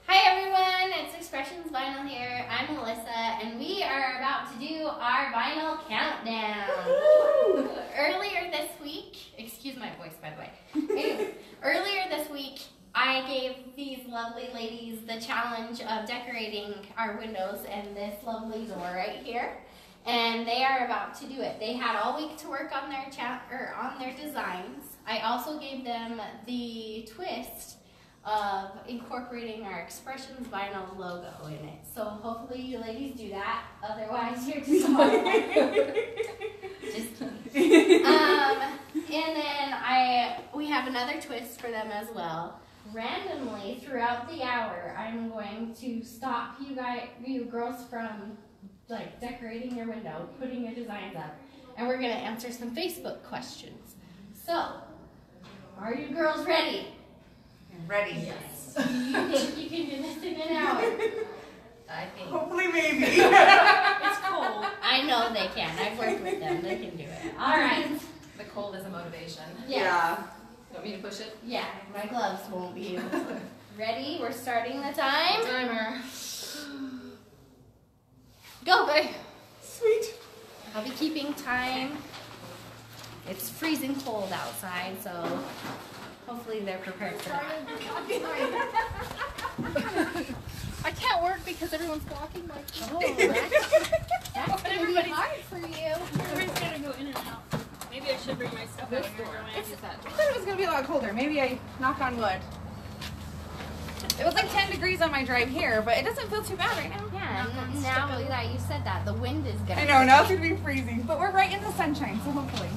Hi everyone, it's Expressions Vinyl here. I'm Melissa, and we are about to do our vinyl countdown. Earlier this week, excuse my voice by the way. Anyway, earlier this week, I gave these lovely ladies the challenge of decorating our windows and this lovely door right here. And they are about to do it. They had all week to work on their designs. I also gave them the twist of incorporating our Expressions Vinyl logo in it. So hopefully you ladies do that. Otherwise you're just just kidding. And then we have another twist for them as well. Randomly throughout the hour, I'm going to stop you girls from like decorating your window, putting your designs up, and we're gonna answer some Facebook questions. So, are you girls ready? Ready. Yes. Do you think you can do this in an hour? I think. Hopefully, maybe. It's cold. I know they can. I've worked with them. They can do it. All right. The cold is a motivation. Yeah. You want me to push it? Yeah. My gloves won't be able to. Ready? We're starting the time. Timer. Go, babe. Sweet. I'll be keeping time. It's freezing cold outside, so hopefully they're prepared for that. I can't work because everyone's blocking my Oh, that's going to be hard for you. Everybody's gonna go in and out. Maybe I should bring my stuff out here. I thought it was going to be a lot colder. Maybe I knock on wood. It was like 10 degrees on my drive here, but it doesn't feel too bad right now. Yeah, now that you said that, the wind is going to I know, now it's going to be freezing, but we're right in the sunshine, so hopefully.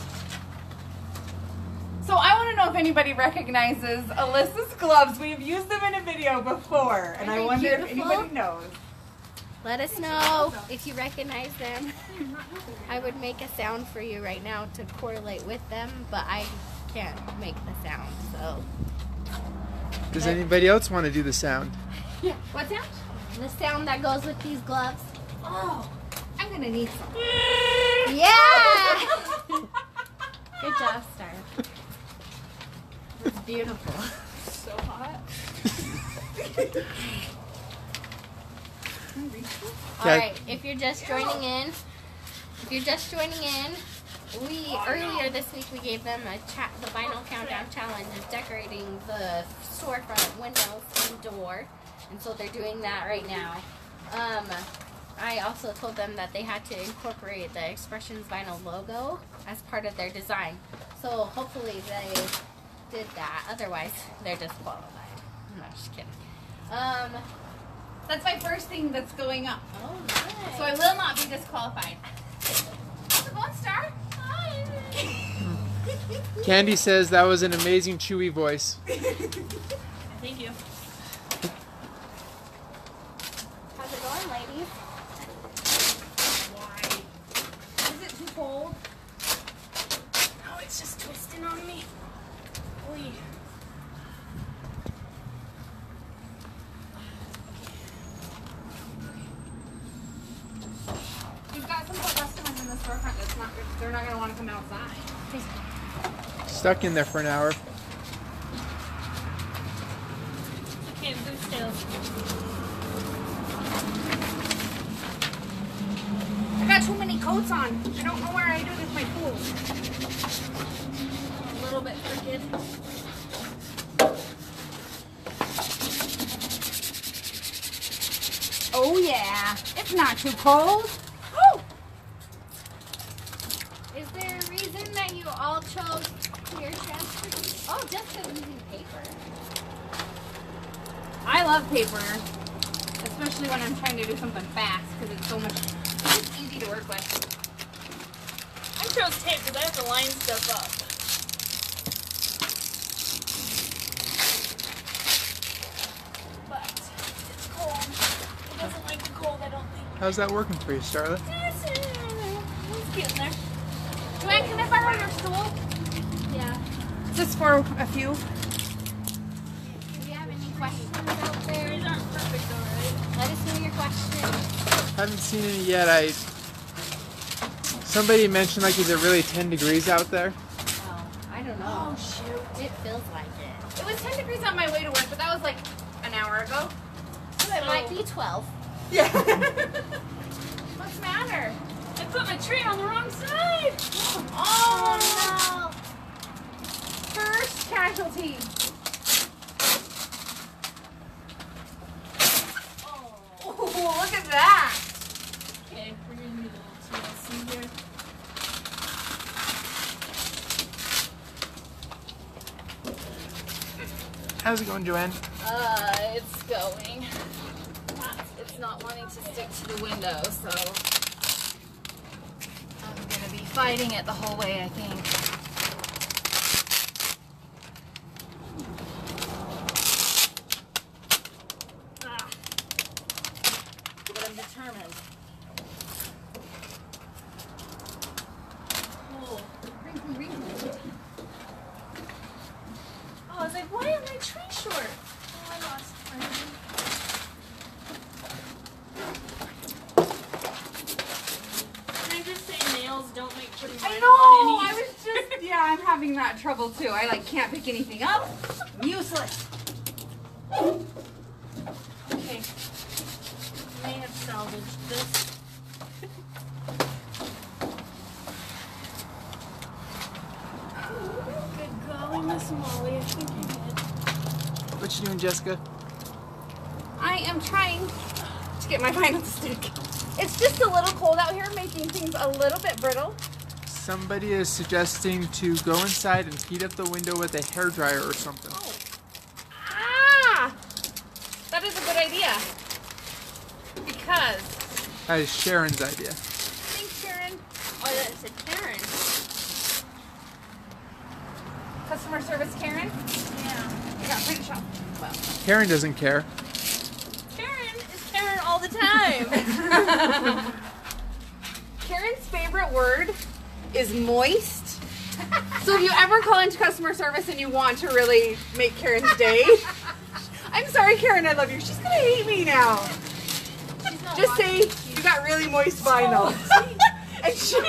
So I want to know if anybody recognizes Alyssa's gloves. We've used them in a video before, and I wonder if anybody knows. Let us know if you recognize them. I would make a sound for you right now to correlate with them, but I can't make the sound, so. Does anybody else want to do the sound? Yeah. What sound? The sound that goes with these gloves. Oh, I'm going to need some. Yeah! Good job, Star. It's beautiful. So hot. Alright, if you're just joining in, earlier this week we gave them the vinyl countdown challenge of decorating the storefront windows and door, and so they're doing that right now. I also told them that they had to incorporate the Expressions Vinyl logo as part of their design, so hopefully they did that, otherwise they're disqualified. I'm not just kidding. That's my first thing that's going up. Oh, nice. So I will not be disqualified. How's it going, Star? Hi. Candy says that was an amazing chewy voice. Thank you. How's it going, ladies? Why? Is it too cold? No, it's just twisting on me. Oy. You've got some customers in the storefront they're not going to want to come outside. Stuck in there for an hour. Okay, boost tails. I got too many coats on. I don't know where I do with my pool. A little bit crooked. Oh yeah, it's not too cold. Woo! Is there a reason that you all chose clear transfer? Oh, just because I'm using paper. I love paper, especially when I'm trying to do something fast because it's it's easy to work with. I chose tape because I have to line stuff up. But it's cold. It doesn't like the cold, I don't think. How's that working for you, Starla? It's getting there. Joanne, can I borrow your stool? Yeah. Just for a few. Do you have any questions out there? These aren't perfect though, right? Let us know your questions. Haven't seen any yet. Somebody mentioned like, is it really 10 degrees out there? Oh, I don't know. Oh shoot. It feels like it. It was 10 degrees on my way to work, but that was like an hour ago. So it might be 12. Yeah. What's the matter? I put my tray on the wrong side. Oh, no. first casualty. Oh, look at that. Okay, we're gonna need a little TLC here. How's it going, Joanne? It's going. It's not wanting to stick to the window, so I'm gonna be fighting it the whole way, I think. But I'm determined. Oh, I was like, why am I tree short? Oh, I lost my Can I just say nails don't make pretty I vinyl know. on I any- was just, yeah, I'm having that trouble too. I like can't pick anything up. Useless. Okay. May have salvaged this. Good golly, Miss Molly, I think you did. What you doing, Jessica? I am trying to get my vinyl to stick. It's just a little cold out here, making things a little bit brittle. Somebody is suggesting to go inside and heat up the window with a hairdryer or something. Ah! That is a good idea. Because, That is Sharon's idea. thanks, Sharon. Oh, that's a Karen. Customer service, Karen. Yeah. I got print shop. Well, Karen doesn't care. Karen is Karen all the time. Karen's favorite word is moist. So if you ever call into customer service and you want to really make Karen's day, I'm sorry, Karen, I love you. She's gonna hate me now. Just say you got really moist vinyl, and she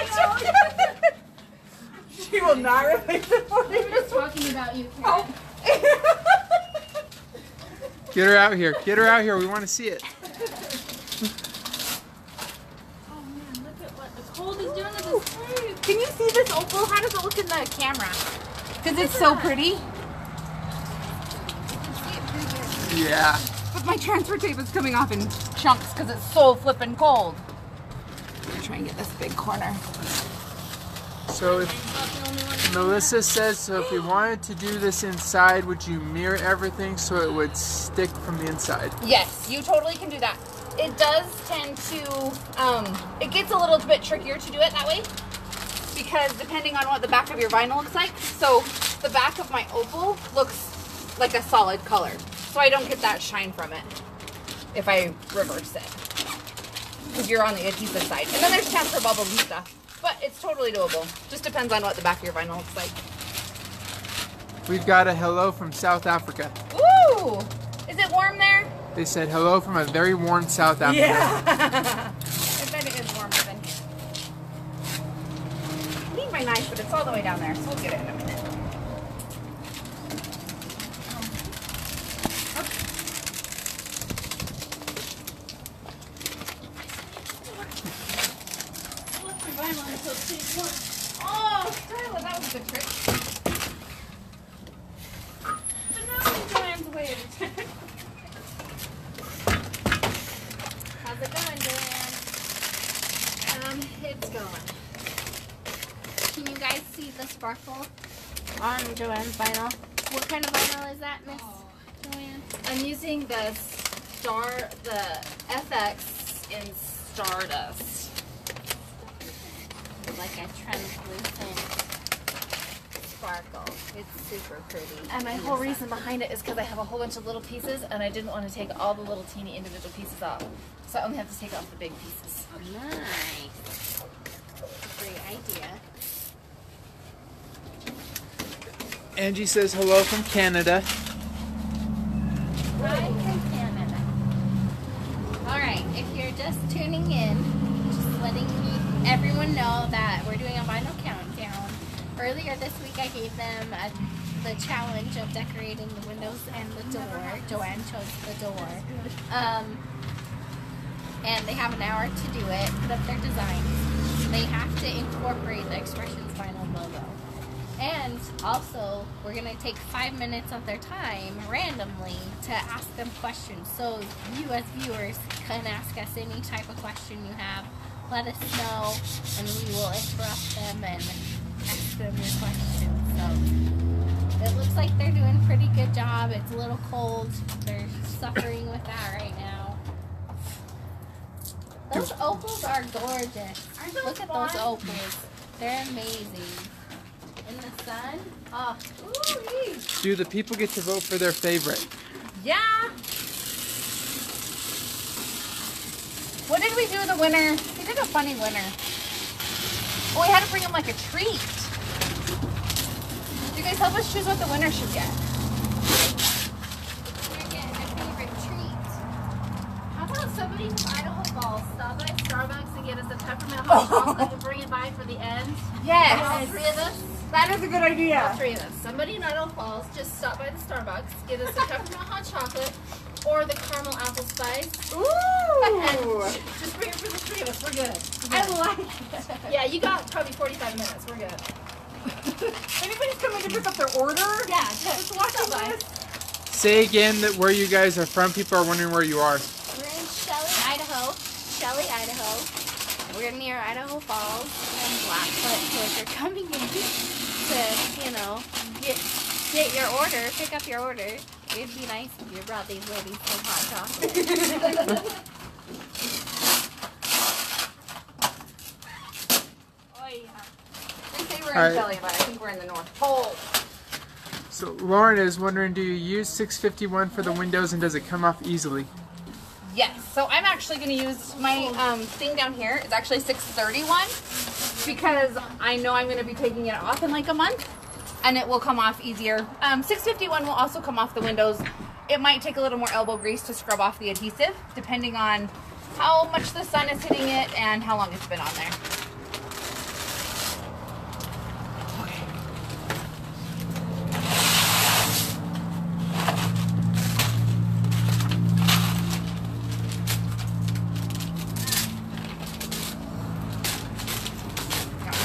will not replace it for We were you. just talking about you, Karen. Oh. Get her out here. Get her out here. We want to see it. Oh man, look at what the cold is doing to this tape. Can you see this opal? How does it look in the camera? Because it's so pretty. Yeah. But my transfer tape is coming off in chunks because it's so flippin' cold. I'm gonna try and get this big corner. So if Melissa says, so if we wanted to do this inside, would you mirror everything so it would stick from the inside? Yes, you totally can do that. It does tend to, it gets a little bit trickier to do it that way because depending on what the back of your vinyl looks like. So the back of my opal looks like a solid color. So I don't get that shine from it if I reverse it. Because you're on the adhesive side. And then there's chance for bubbles and stuff. But it's totally doable. Just depends on what the back of your vinyl looks like. We've got a hello from South Africa. Ooh! Is it warm there? They said hello from a very warm South Africa. Yeah. I bet it is warmer than here. I need my knife, but it's all the way down there, so we'll get it in a minute. Oh, Skyla, that was a good trick. But now I'm Joanne's way of attack. How's it going, Joanne? It's going. Can you guys see the sparkle on Joanne's vinyl? What kind of vinyl is that, Miss Joanne? I'm using the FX in Stardust. Like a translucent sparkle. It's super pretty. And my whole reason behind it is because I have a whole bunch of little pieces and I didn't want to take all the little teeny individual pieces off. So I only have to take off the big pieces. Nice. Great idea. Angie says hello from Canada. Hi from Canada. Alright, if you're just tuning in, just letting everyone know that we're doing a vinyl countdown. Earlier this week I gave them the challenge of decorating the windows and the door. Joanne chose the door. And they have an hour to do it, put up their designs. They have to incorporate the Expressions Vinyl logo. And also, we're going to take 5 minutes of their time randomly to ask them questions. So you as viewers can ask us any type of question you have. Let us know, and we will interrupt them and ask them your questions. So it looks like they're doing a pretty good job. It's a little cold. They're suffering with that right now. Those opals are gorgeous. Look at those opals. They're amazing. In the sun. Oh, ooh-wee. Do the people get to vote for their favorite? Yeah. What did we do with the winner? We did a funny winner. Oh, we had to bring him like a treat. You guys help us choose what the winner should get. You're getting a favorite treat. How about somebody from Idaho Falls stop by Starbucks and get us a peppermint hot chocolate and bring it by for the end? Yes. All three of us? That is a good idea. All three of us. Somebody in Idaho Falls, just stop by the Starbucks, get us a peppermint hot chocolate or the caramel apple spice. Ooh. Just bring it for the three of us. We're good. I like it. Yeah, you got probably 45 minutes. We're good. Anybody's coming to pick up their order? Yeah, just walk on by. Say again that where you guys are from. People are wondering where you are. We're in Shelley, Idaho. Shelley, Idaho. We're near Idaho Falls and Blackfoot. So if you're coming in to, you know, get your order, pick up your order, it'd be nice if you brought these ladies some hot chocolate. Oh yeah. They say we're All right. in Shelley, but I think we're in the North Pole. So Lauren is wondering, do you use 651 for the windows and does it come off easily? Yes, so I'm actually going to use my thing down here. It's actually 631 because I know I'm going to be taking it off in like a month and it will come off easier. 651 will also come off the windows. It might take a little more elbow grease to scrub off the adhesive depending on how much the sun is hitting it and how long it's been on there.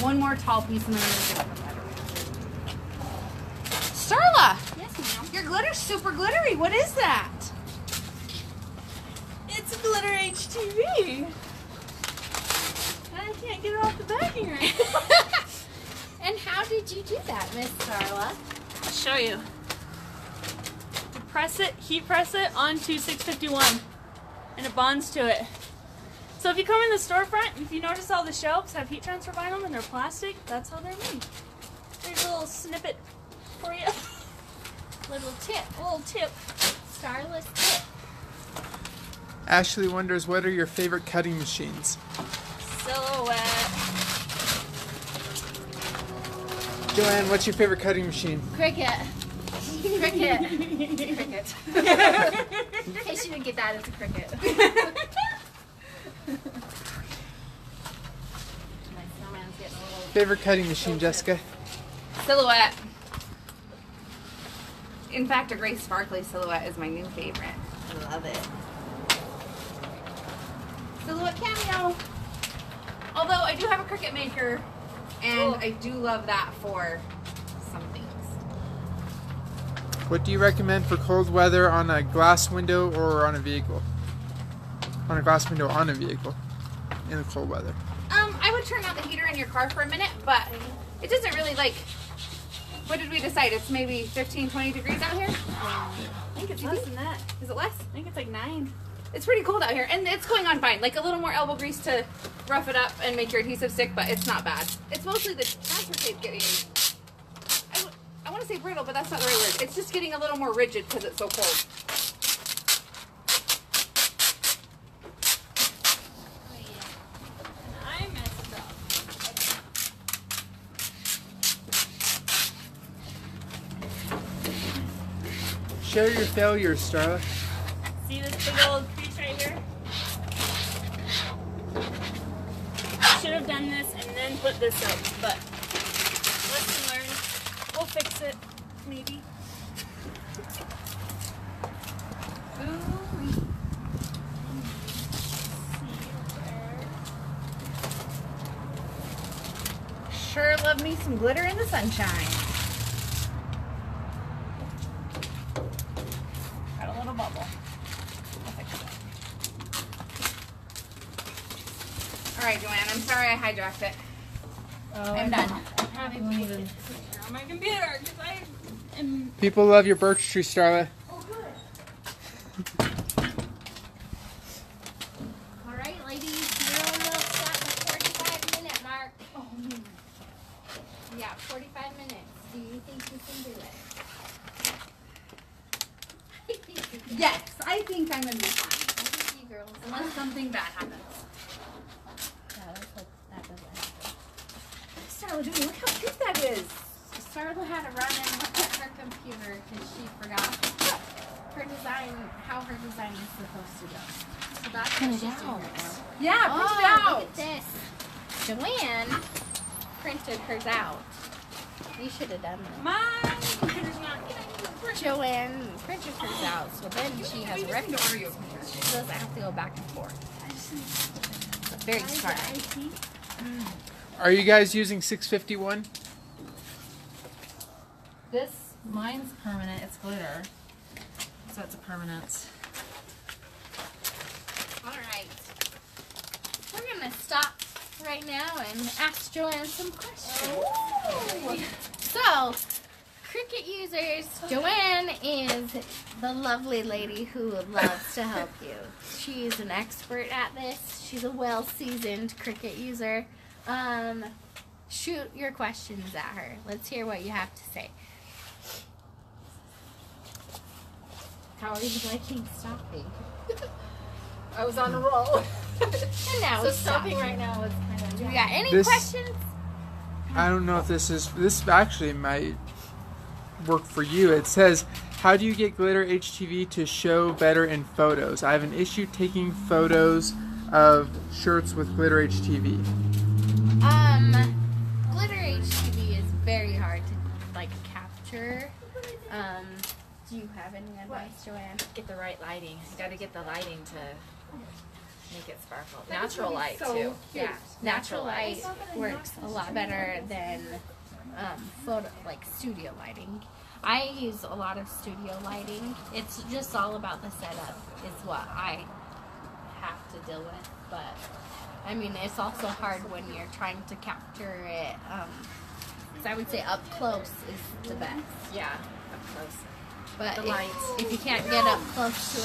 One more tall piece and then I'm gonna get it. Starla! Yes, ma'am. Your glitter's super glittery. What is that? It's a glitter HTV. I can't get it off the backing right now. And how did you do that, Miss Starla? I'll show you. You press it, heat press it onto 651 and it bonds to it. So if you come in the storefront, if you notice all the shelves have heat transfer vinyl and they're plastic, that's how they're made. There's a little snippet for you. Little tip. A little tip. Starla's tip. Ashley wonders, what are your favorite cutting machines? Silhouette. Joanne, what's your favorite cutting machine? Cricut. Cricut. Cricut. In case you didn't get that, it's a Cricut. My snowman's getting a little... Favorite cutting machine, Jessica? Silhouette. In fact, a gray sparkly silhouette is my new favorite. I love it. Silhouette Cameo. Although I do have a Cricut maker, and I do love that for some things. What do you recommend for cold weather on a glass window or on a vehicle? On a glass window on a vehicle in the cold weather. I would turn out the heater in your car for a minute, but it doesn't really like, what did we decide? It's maybe 15, 20 degrees out here? I think it's less than that. Is it less? I think it's like 9. It's pretty cold out here, and it's going on fine. Like a little more elbow grease to rough it up and make your adhesive stick, but it's not bad. It's mostly the transfer tape getting, I want to say brittle, but that's not the right word. It's just getting a little more rigid because it's so cold. I messed up. Share your failures, Starla. See this big old crease right here? Should have done this and then put this up, but lesson fix it, maybe. Sure love me some glitter in the sunshine. Got a little bubble. I'll fix it. All right, Joanne, I'm sorry I hijacked it. I'm done. I'm having to put it on my computer because I am. People love your birch tree, Starla. All right, ladies, you're almost at the 45-minute mark. Oh, Yeah, 45 minutes. Do you think you can do it? yes, I think I'm gonna be fine. I think you girls. Unless something bad happens. Yeah, let's hope that doesn't happen. Starla, Jimmy, look how cute that is. Starla had to run and look at her computer because she forgot her design, how her design is supposed to go. So that's what she's doing right now. Yeah, print it out. Look at this. Joanne printed hers out. You should have done that. My computer's not getting the print. Joanne printed hers out, so then she has a reference. order you. She doesn't have to go back and forth. Very smart. Are you guys using 651? Mine's permanent. It's glitter. So it's a permanent. All right. We're going to stop right now and ask Joanne some questions. So, Cricut users, Joanne is the lovely lady who loves to help you. She is an expert at this. She's a well-seasoned Cricut user. Shoot your questions at her. Let's hear what you have to say. How are you liking stopping? I was on a roll. And now So it's stopping right now is kind of. Do we got any This- questions? I don't know if this actually might work for you. It says, how do you get glitter HTV to show better in photos? I have an issue taking photos of shirts with glitter HTV. Glitter HTV is very hard to capture. Do you have any advice, Joanne? Get the right lighting. You got to get the lighting to make it sparkle. Natural light too. Yeah, natural light works a lot better than studio lighting. I use a lot of studio lighting. It's just all about the setup is what I have to deal with. But I mean, it's also hard when you're trying to capture it. So I would say up close is the best. Yeah, up close. But The lights. if you can't get up close to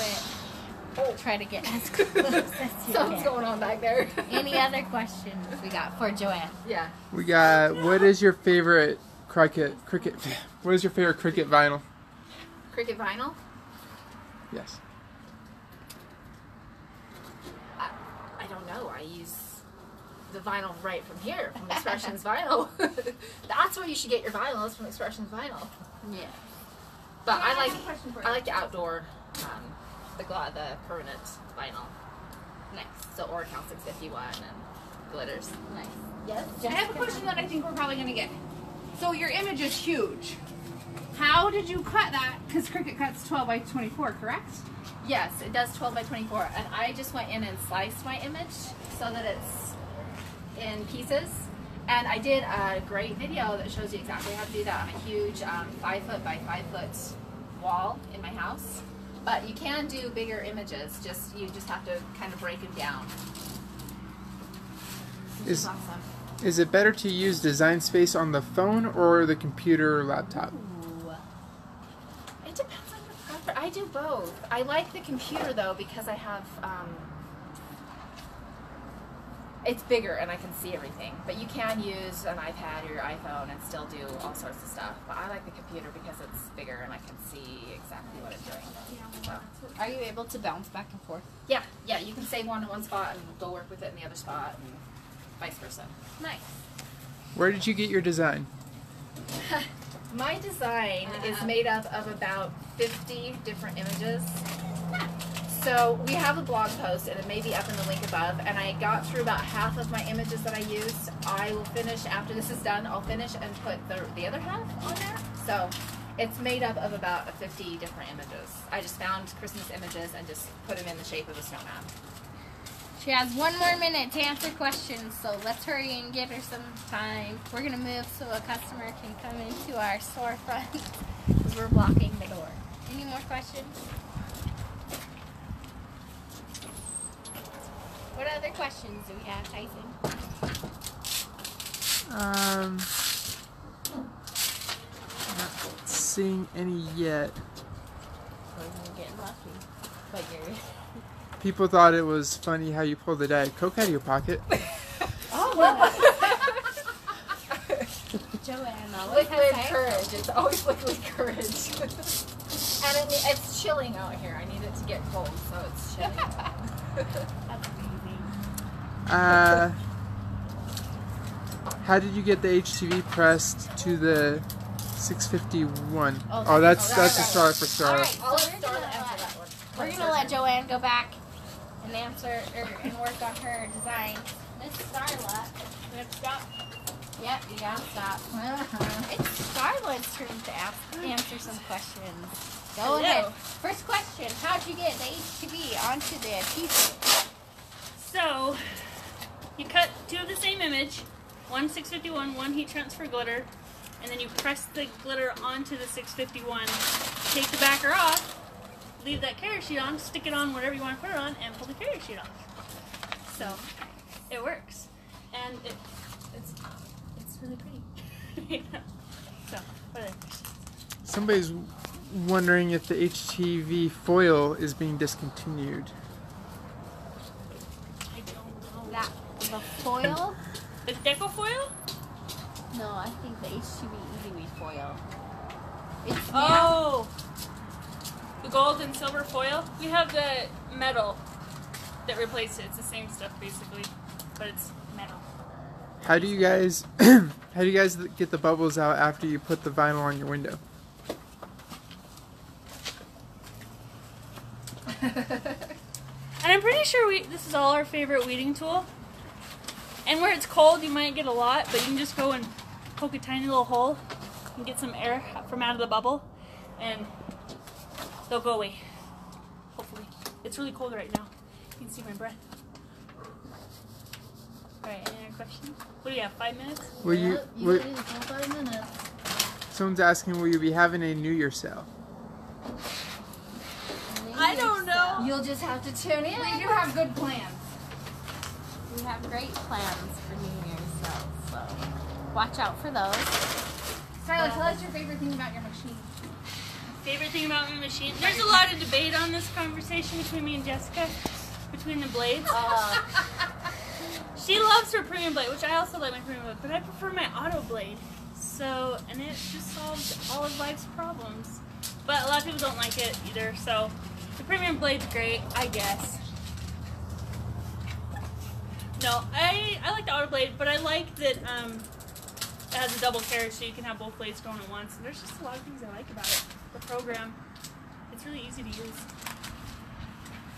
it, try to get as close as you Something's can. going on back there. Any other questions we got for Joanne? Yeah. We got, what is your favorite Cricut, what is your favorite Cricut vinyl? Cricut vinyl. Yes. I don't know. I use the vinyl right from here, from Expressions Vinyl. That's where you should get your vinyl, is from Expressions Vinyl. Yeah. But I like the outdoor, the permanent vinyl. Nice. So Oracal 651 and glitters. Nice. Yes. Yes. I have a question that I think we're probably going to get. So your image is huge. How did you cut that? Because Cricut cuts 12 by 24, correct? Yes, it does 12 by 24, and I just went in and sliced my image so that it's in pieces. And I did a great video that shows you exactly how to do that on a huge 5 foot by 5 foot wall in my house. But you can do bigger images. You just have to kind of break them down. Which is awesome. Is it better to use Design Space on the phone or the computer or laptop? Ooh. It depends on your preference. I do both. I like the computer though because I have it's bigger and I can see everything. But you can use an iPad or your iPhone and still do all sorts of stuff. But I like the computer because it's bigger and I can see exactly what I'm doing. So, Are you able to bounce back and forth? yeah, you can save one in one spot and go work with it in the other spot and vice versa. Nice. Where did you get your design? My design is made up of about 50 different images. So we have a blog post, and it may be up in the link above, and I got through about half of my images that I used. I will finish, after this is done, I'll finish and put the other half on there. So it's made up of about 50 different images. I just found Christmas images and just put them in the shape of a snowman. She has 1 more minute to answer questions, so let's hurry and give her some time. We're gonna move so a customer can come into our storefront because we're blocking the door. Any more questions? What other questions do we have, Tyson? Not seeing any yet. Well, you're getting lucky, but you're... People thought it was funny how you pulled the Diet Coke out of your pocket. Joanne always Liquid has courage. It's always liquid courage. And it's chilling out here. I need it to get cold, so it's chilling. That's amazing. How did you get the HTV pressed to the 651? Oh, Oh, that's that's a star for Starla. Alright, so I'll let we're Starla gonna answer that one. We're gonna let Joanne go back and answer and work on her design. Miss Starla. Let's stop. Yep, you gotta stop. It's Starla's turn to answer some questions. Go ahead. First question, how'd you get the HTV onto the adhesive? So, you cut 2 of the same image, one 651, one heat transfer glitter, and then you press the glitter onto the 651, take the backer off, leave that carrier sheet on, stick it on whatever you want to put it on, and pull the carrier sheet off. So, it works. And it's really pretty. So, what other questions? Somebody's wondering if the HTV foil is being discontinued. I don't know. That the foil? The deco foil? No, I think the HTV Easy foil. It's Oh! The gold and silver foil? We have the metal that replaced it. It's the same stuff basically, but it's metal. How do you guys get the bubbles out after you put the vinyl on your window? And I'm pretty sure this is all our favorite weeding tool. And where it's cold, you might get a lot, but you can just go and poke a tiny little hole and get some air from out of the bubble, and they'll go away. Hopefully. It's really cold right now. You can see my breath. Alright, any other questions? What do you have, 5 minutes? Will you? you got it for 5 minutes. Someone's asking, will you be having a New Year sale? I don't know. You'll just have to tune in. We do have good plans. We have great plans for New Year's sales, so watch out for those. Starla, tell us your favorite thing about your machine. Favorite thing about my machine? There's a lot of debate on this conversation between me and Jessica, between the blades. She loves her premium blade, which I also like my premium blade, but I prefer my auto blade. So, and it just solves all of life's problems. But a lot of people don't like it either, so the premium blade's great, I guess. No, I like the auto blade, but I like that it has a double carriage so you can have both blades going at once. And there's just a lot of things I like about it. The program, it's really easy to use.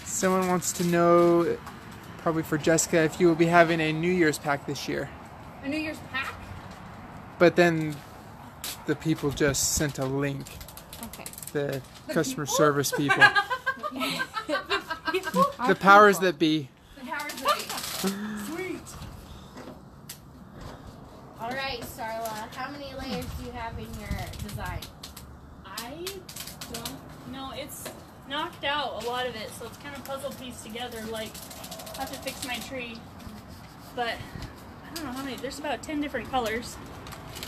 Someone wants to know, probably for Jessica, if you will be having a New Year's pack this year. A New Year's pack? But then the people just sent a link. Okay. The customer service people. People? The powers that be. The powers that be. Sweet. All right, Starla, how many layers do you have in your design? I don't know. It's knocked out, a lot of it, so it's kind of puzzle pieced together. Like, I have to fix my tree. But I don't know how many. There's about 10 different colors.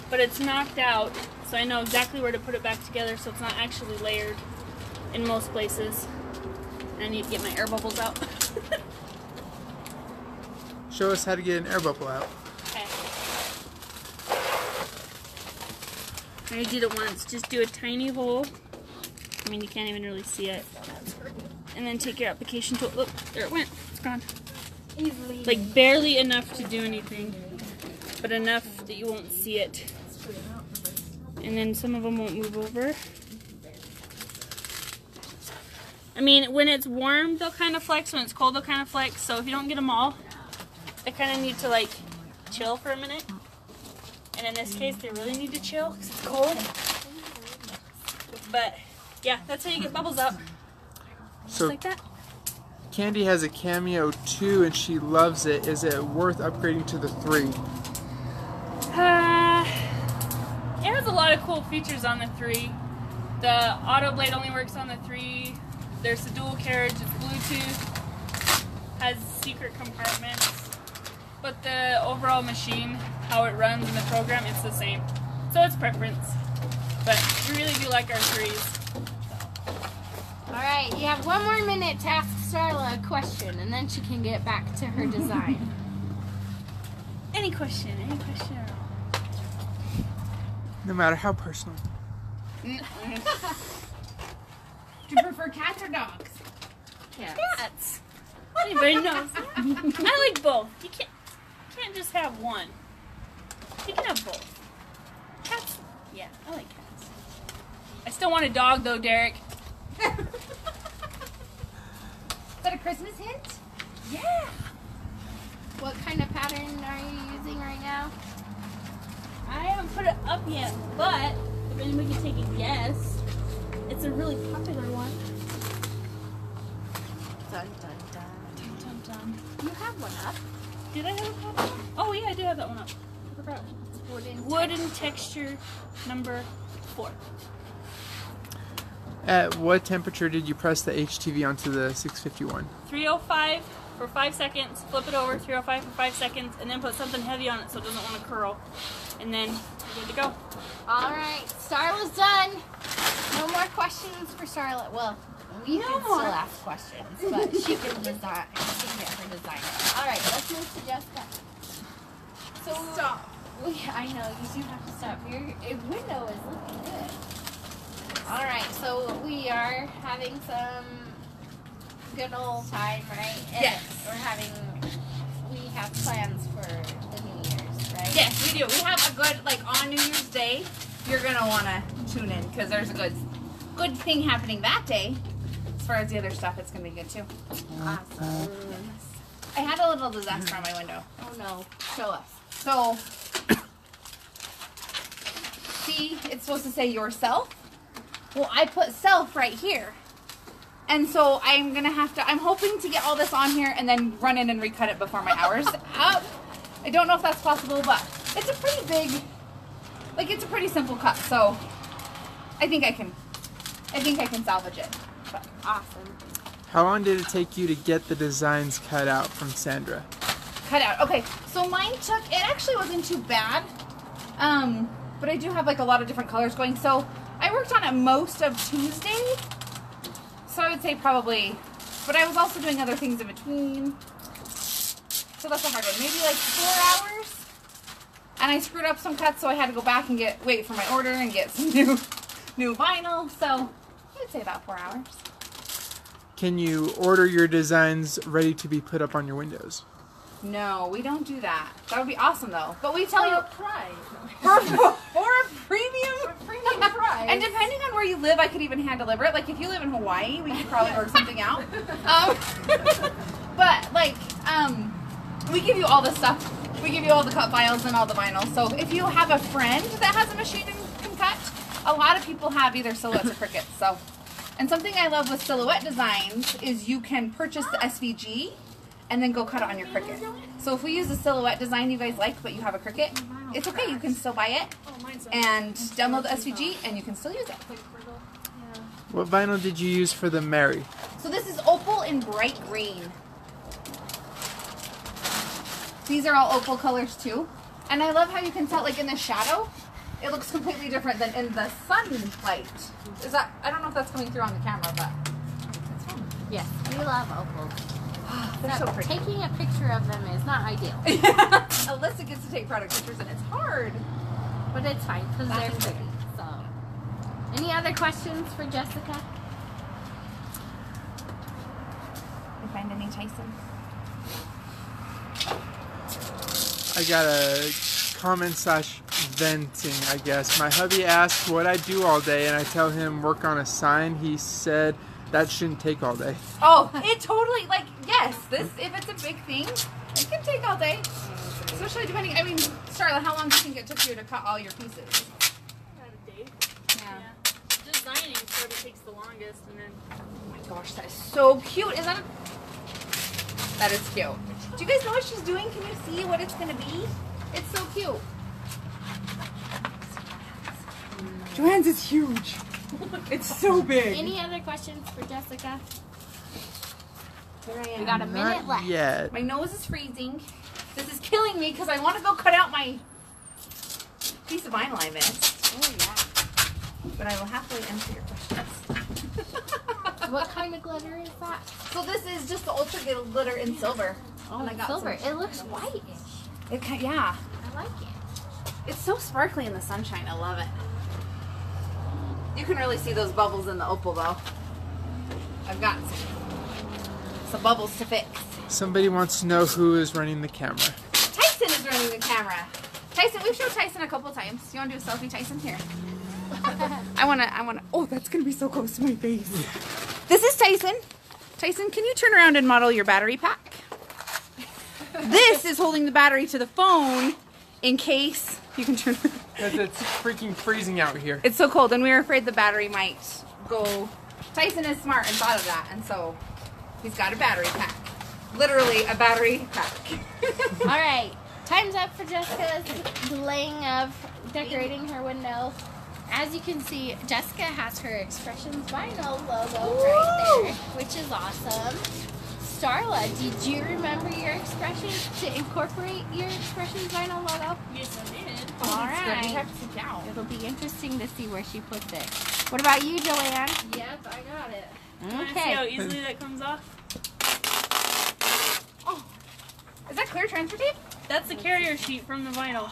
But it's knocked out, so I know exactly where to put it back together so it's not actually layered in most places. And I need to get my air bubbles out. Show us how to get an air bubble out. Okay. I already did it once. Just do a tiny hole. I mean, you can't even really see it. And then take your application tool. Look, there it went. It's gone. Easily. Like barely enough to do anything, but enough that you won't see it. And then some of them won't move over. I mean, when it's warm, they'll kind of flex. When it's cold, they'll kind of flex. So if you don't get them all, they kind of need to like chill for a minute. And in this case, they really need to chill because it's cold. But yeah, that's how you get bubbles out. Just So like that. Candy has a Cameo 2 and she loves it. Is it worth upgrading to the 3? It has a lot of cool features on the 3. The auto blade only works on the 3. There's the dual carriage, it's Bluetooth, has secret compartments. But the overall machine, how it runs in the program, it's the same. So it's preference. But we really do like our 3s. Alright, you have 1 more minute to ask Starla a question, and then she can get back to her design. Any question at all. No matter how personal. Do you prefer cats or dogs? Cats. Anybody knows. I like both. You can't just have one. You can have both. Cats. Yeah, I like cats. I still want a dog though, Derek. Is that a Christmas hint? Yeah. What kind of pattern are you using right now? I haven't put it up yet, but if anybody can take a guess, it's a really popular one. Dun dun dun. Dun, dun, dun. You have one up. Did I have a popular one? Oh yeah, I did have that one up. I forgot. Wooden texture number 4. At what temperature did you press the HTV onto the 651? 305 for 5 seconds, flip it over, 305 for 5 seconds, and then put something heavy on it so it doesn't want to curl. And then you're good to go. Alright, Starla's done. No more questions for Starla. Well, we can still ask questions, but she can design. She can get her design. Alright, let's move to Jessica. So Stop. I know, you do have to stop. Your window is looking good. Alright, so we are having some good old time, right? And Yes. we have plans for the New Year's, right? Yes, we do. We have a good, like, on New Year's Day, you're going to want to tune in because there's a good thing happening that day. As far as the other stuff, it's going to be good, too. Awesome. I had a little disaster on my window. Oh no, show us. So, see, it's supposed to say yourself. Well, I put self right here. And so I'm hoping to get all this on here and then run in and recut it before my hour's up. I don't know if that's possible, but it's a pretty big, like it's a pretty simple cut. So I think I can salvage it. But Awesome. How long did it take you to get the designs cut out from Sandra? cut out. Okay, so mine it actually wasn't too bad. But I do have like a lot of different colors going. So I worked on it most of Tuesday. So I would say probably, but I was also doing other things in between. So that's a hard one. Maybe like 4 hours. And I screwed up some cuts, so I had to go back and wait for my order and get some new vinyl. So I would say about 4 hours. Can you order your designs ready to be put up on your windows? No, we don't do that. That would be awesome though. But we tell you price. for a premium price. And depending on where you live, I could even hand deliver it. Like if you live in Hawaii, we could probably work something out. But like, we give you all the stuff. We give you all the cut files and all the vinyl. So if you have a friend that has a machine and can cut, a lot of people have either Silhouettes or Cricuts. So, and something I love with Silhouette designs is you can purchase the SVG and then go cut it on your Cricut. So if we use a Silhouette design you guys like, but you have a Cricut, it's okay. You can still buy it and download the SVG, and you can still use it. What vinyl did you use for the Mary? So this is Opal in bright green. These are all opal colors too. And I love how you can tell, like in the shadow, it looks completely different than in the sunlight. Is that, I don't know if that's coming through on the camera, but it's fine. Yes, we love opals. They're so pretty. Taking a picture of them is not ideal, Alyssa gets to take product pictures and it's hard. but it's fine because they're pretty. So, any other questions for Jessica? You find any, Tyson? I got a comment / venting, I guess. My hubby asked what I do all day, and I tell him work on a sign. He said that shouldn't take all day. Oh, it totally, like, yes, if it's a big thing, it can take all day. Especially depending, I mean, Starla, how long do you think it took you to cut all your pieces? About a day. Yeah. Designing sort of takes the longest, and then. Oh my gosh, that is so cute. Is that a... That is cute. Do you guys know what she's doing? Can you see what it's gonna be? It's so cute. Joanne's is huge. It's so big. Any other questions for Jessica? Here I am. We got a minute left. Yet. My nose is freezing. This is killing me because I want to go cut out my piece of vinyl I missed. Oh yeah. But I will happily answer your questions. What kind of glitter is that? So this is just the ultra glitter in silver. Oh, And I got silver. some- It looks whitish. Yeah. I like it. It's so sparkly in the sunshine. I love it. You can really see those bubbles in the opal though. I've got some bubbles to fix. Somebody wants to know who is running the camera. Tyson is running the camera. Tyson, we've showed Tyson a couple times. You want to do a selfie, Tyson? Here. I wanna, oh, that's gonna be so close to my face. This is Tyson. Tyson, can you turn around and model your battery pack? This is holding the battery to the phone in case you can turn around. Because it's freaking freezing out here. It's so cold and we were afraid the battery might go. Tyson is smart and thought of that, and so he's got a battery pack. Literally a battery pack. All right, time's up for Jessica's delaying of decorating her window. As you can see, Jessica has her Expressions Vinyl logo right there, which is awesome. Starla, did you remember your Expressions to incorporate your Expressions Vinyl logo? Yes, I did. All right. You have to sit down. It'll be interesting to see where she puts it. What about you, Joanne? Yep, I got it. Want to see how easily that comes off? Oh, is that clear transfer tape? That's the carrier sheet from the vinyl.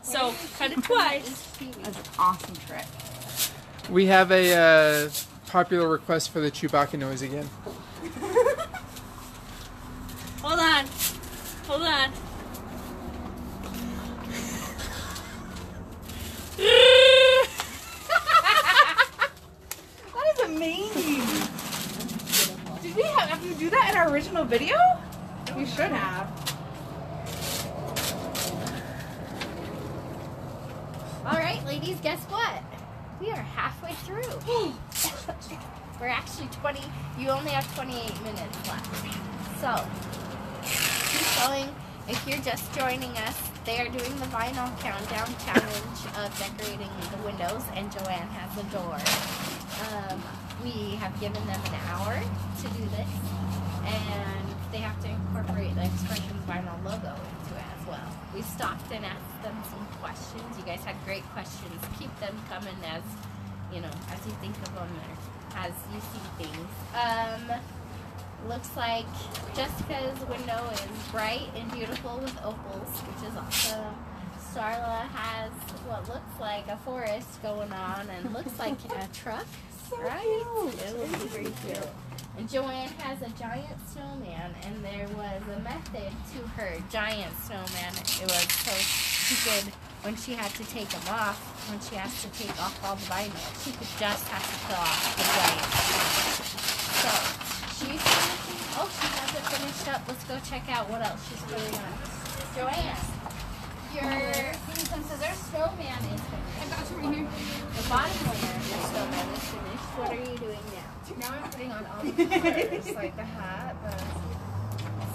So, cut it twice. That's an awesome trick. We have a popular request for the Chewbacca noise again. Hold on. Hold on. That is amazing. Did we have you do that in our original video? We should have. All right, ladies, guess what? We are halfway through. We're actually 20, you only have 28 minutes left. So, keep going. If you're just joining us, they are doing the vinyl countdown challenge of decorating the windows, and Joanne has the door. We have given them an hour to do this, and they have to incorporate the Expressions Vinyl logo into it as well. We stopped and asked them some questions. You guys had great questions. Keep them coming as you think of them or as you see things. Looks like Jessica's window is bright and beautiful with opals, which is awesome. Starla has what looks like a forest going on and looks like a truck, right? It looks very cute. And Joanne has a giant snowman, and there was a method to her giant snowman. It was so she could, when she had to take them off, when she has to take off all the vinyl, she could just have to fill off the giant snowman. So she's finishing. Oh, she has it finished up. Let's go check out what else she's putting on. Joanne, since their snowman is finished. I got you right here. The bottom layer of the snowman is finished. What are you doing now? Now I'm putting on all the colors, like the hat, the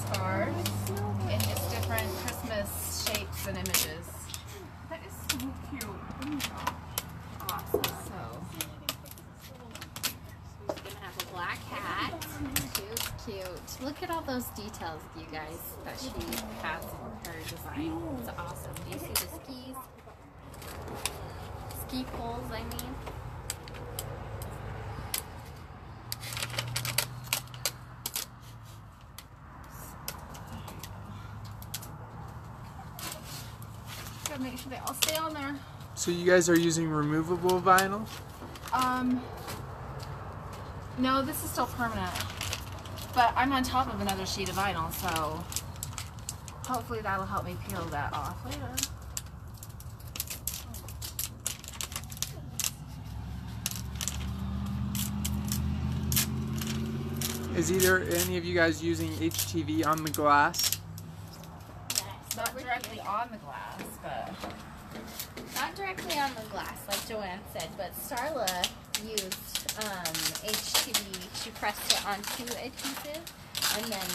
scarf, and just different Christmas shapes and images. That is so cute. Awesome. So She's gonna have a black hat. Cute. Look at all those details, you guys, that she has in her design. It's awesome. Do you see the skis? Ski poles, I mean. gotta make sure they all stay on there. So you guys are using removable vinyl? No, this is still permanent. But I'm on top of another sheet of vinyl, so hopefully that'll help me peel that off later. Is either any of you guys using HTV on the glass? Not directly on the glass, but not directly on the glass like Joanne said, but Starla used HTV. She pressed it onto adhesive, and then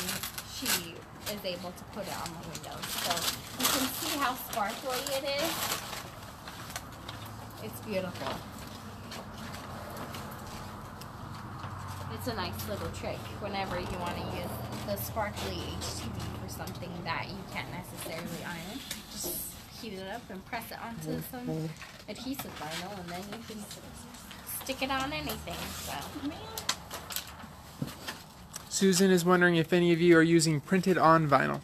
she is able to put it on the windows. So you can see how sparkly it is. It's beautiful. It's a nice little trick whenever you want to use the sparkly HTV for something that you can't necessarily iron. Just heat it up and press it onto some adhesive vinyl, and then you can stick it on anything. So. Susan is wondering if any of you are using printed on vinyl.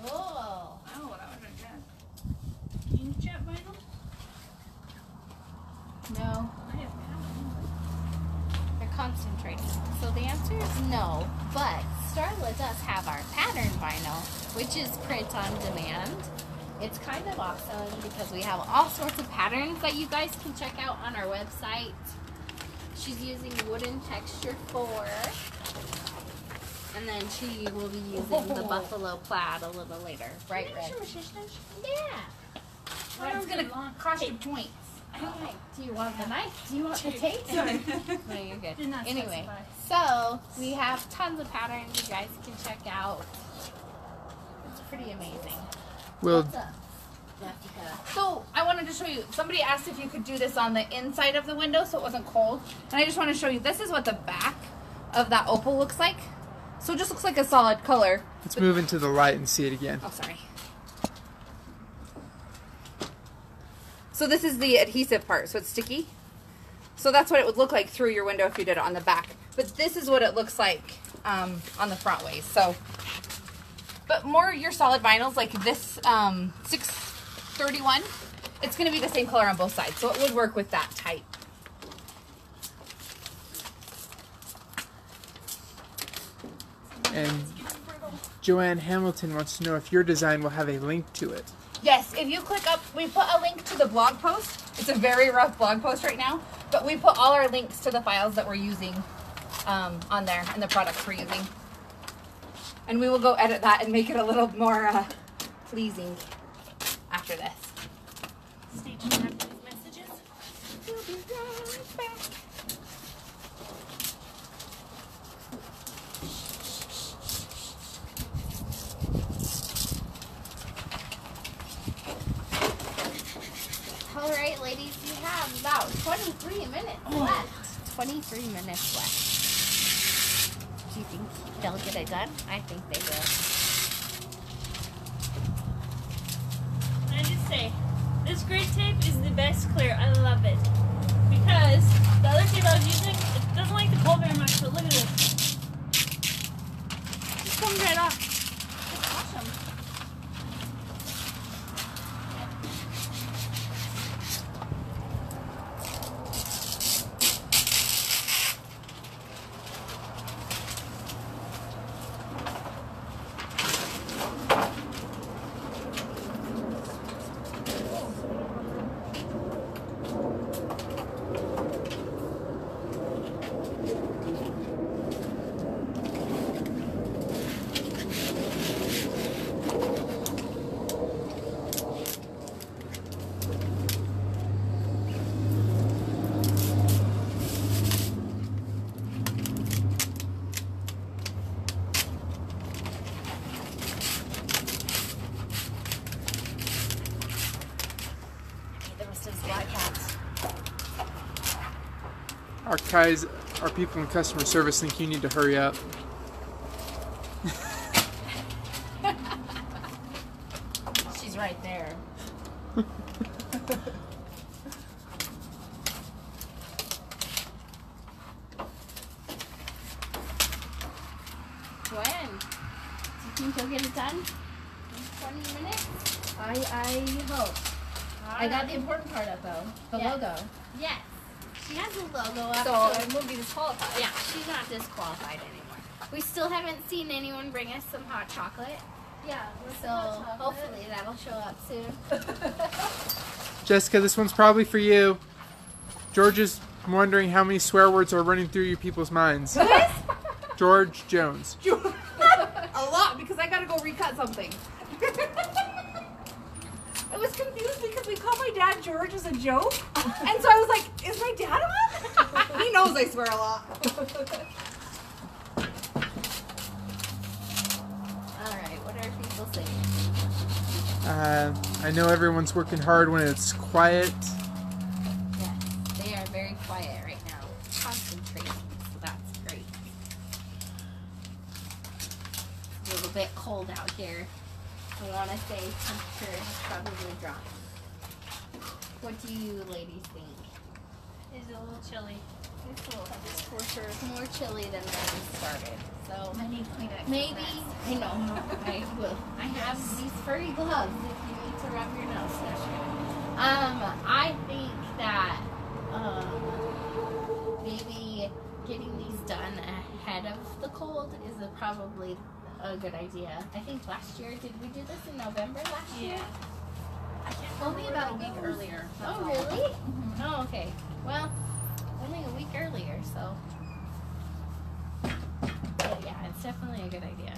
Oh. Oh, that would have been good. Inkjet vinyl? No. I have They're concentrated. So the answer is no, but Starla does have our pattern vinyl, which is print on demand. It's kind of awesome because we have all sorts of patterns that you guys can check out on our website. She's using wooden texture 4, and then she will be using the buffalo plaid a little later. Bright red. Yeah. That's gonna cost you points. Okay. Do you want the knife? Do you want the tape? No, you're good. Did not Anyway, specify. so we have tons of patterns you guys can check out. It's pretty amazing. Well, What's up, Jessica? So I wanted to show you, somebody asked if you could do this on the inside of the window so it wasn't cold. And I just want to show you, this is what the back of that opal looks like. So it just looks like a solid color. let's move into the light and see it again. Oh, sorry. So this is the adhesive part, so it's sticky. So that's what it would look like through your window if you did it on the back. But this is what it looks like on the front ways. So, but more your solid vinyls like this 631, it's going to be the same color on both sides. So it would work with that type. And Joanne Hamilton wants to know if your design will have a link to it. Yes, if you click up, we put a link to the blog post. It's a very rough blog post right now, but we put all our links to the files that we're using on there and the products we're using. And we will go edit that and make it a little more pleasing after this. Stay tuned after these messages. We'll be right back. All right, ladies, you have about 23 minutes left. 23 minutes left. Do you think they'll get it done? I think they will. I just say, this gray tape is the best clear. I love it. Because the other tape I was using, it doesn't like the cold very much, but look at this. Just comes right off. It's awesome. Our guys, our people in customer service think you need to hurry up. She's right there. Joanne, do you think you'll get it done in 20 minutes? I hope. I got the important part up though, the Yeah. logo. Yes. She has a logo up, So so it won't be disqualified. yeah, she's not disqualified anymore. We still haven't seen anyone bring us some hot chocolate, Yeah. so hopefully that'll show up soon. Jessica, this one's probably for you. George is wondering how many swear words are running through your people's minds. George Jones. A lot, because I gotta go recut something. I was confused because we called my dad George as a joke. And so I was like, is my dad on? He knows I swear a lot. Alright, what are people saying? I know everyone's working hard when it's quiet. Yes, they are very quiet right now. Concentrating, so that's great. It's a little bit cold out here. I want to say temperature has probably dropped. What do you ladies think? It's a little chilly. It's a little, for sure, more chilly than when we started. So I need Kleenex. maybe, I know, I will. I have these furry gloves if you need to rub your nose. I think that maybe getting these done ahead of the cold is probably a good idea. I think last year, did we do this in November last year? Only about a week earlier. That's Oh, all. really? Oh, okay. Well, only a week earlier, so. But yeah, it's definitely a good idea.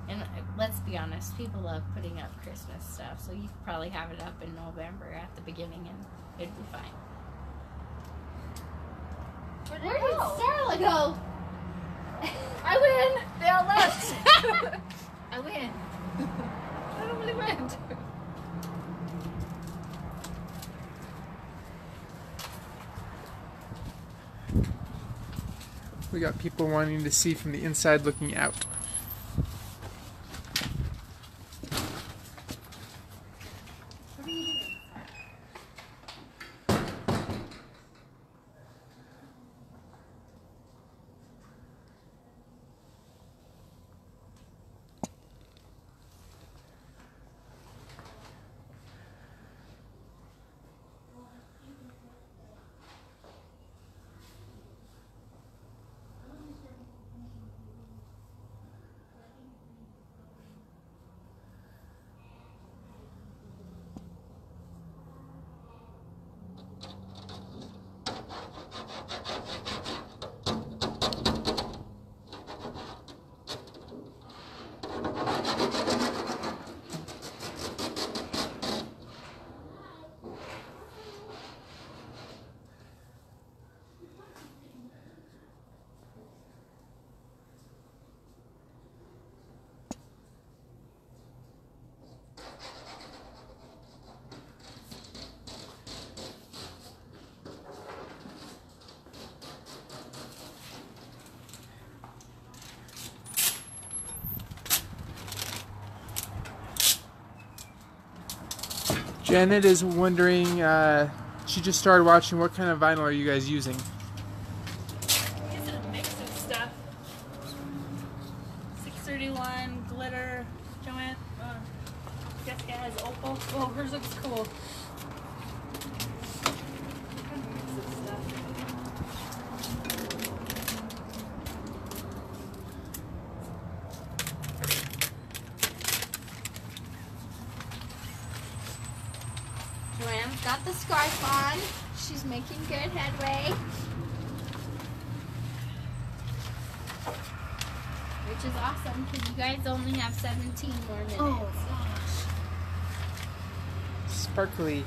And let's be honest, people love putting up Christmas stuff, so you could probably have it up in November at the beginning and it'd be fine. Where did Starla go? I win! They all left! I win. I don't really win. We got people wanting to see from the inside looking out. What are you doing? Janet is wondering, she just started watching, what kind of vinyl are you guys using? It's a mix of stuff. 631, glitter, Joanne. Jessica has opal. Oh, hers looks cool. Kind of mix of stuff. Joanne's got the scarf on. She's making good headway. Which is awesome because you guys only have 17 more minutes. Oh, gosh. Sparkly.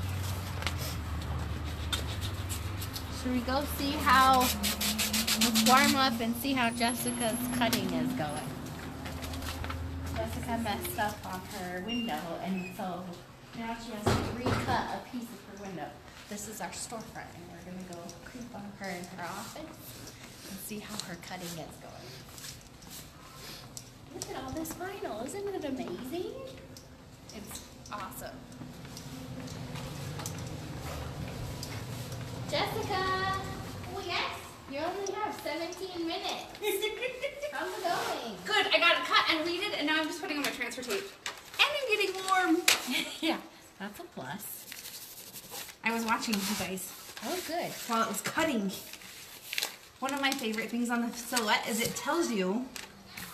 Should we go see how, let's warm up and see how Jessica's cutting is going. Jessica messed up on her window and so now she has to recut a piece of her window. This is our storefront and we're going to go creep on her in her office and see how her cutting is going. Look at all this vinyl, isn't it amazing? It's awesome. Jessica! Oh yes, you only have 17 minutes. How's it going? Good, I got it cut and weeded, and now I'm just putting on my transfer tape. And I'm getting warm. Yeah, that's a plus. I was watching you guys Oh good. while it was cutting. One of my favorite things on the silhouette is it tells you,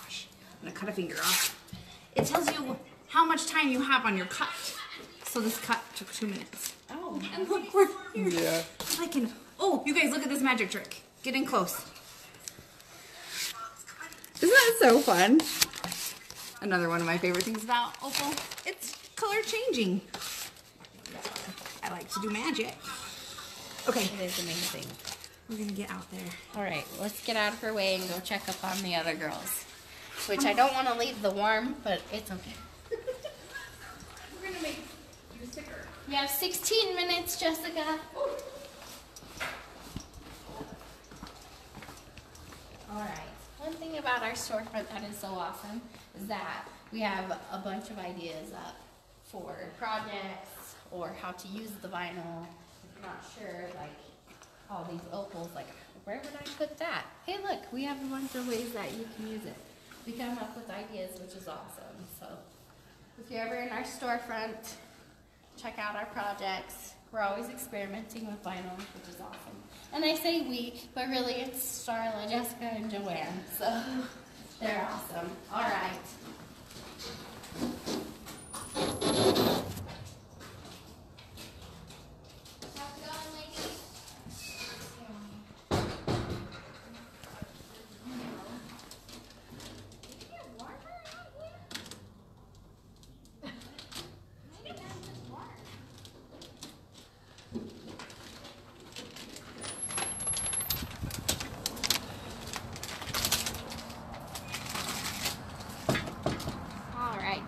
gosh, I'm gonna cut a finger off. It tells you how much time you have on your cut. So this cut took 2 minutes. Oh, And look, we're here. Yeah. I can, oh, you guys, look at this magic trick. Get in close. Isn't that so fun? Another one of my favorite things about Opal, it's color changing. I like to do magic. Okay. It is amazing. We're gonna get out there. All right, let's get out of her way and go check up on the other girls. Which I don't want to leave the warm, but it's okay. We're gonna make you sticker. We have 16 minutes, Jessica. All right. One thing about our storefront that is so awesome is that we have a bunch of ideas up for projects or how to use the vinyl. If you're not sure, like all these opals, like where would I put that? Hey, look, we have a bunch of ways that you can use it. We come up with ideas, which is awesome. So if you're ever in our storefront, check out our projects. We're always experimenting with vinyl, which is awesome. And I say we, but really it's Starla, Jessica, and Joanne. So they're awesome. All right. How's it going, ladies?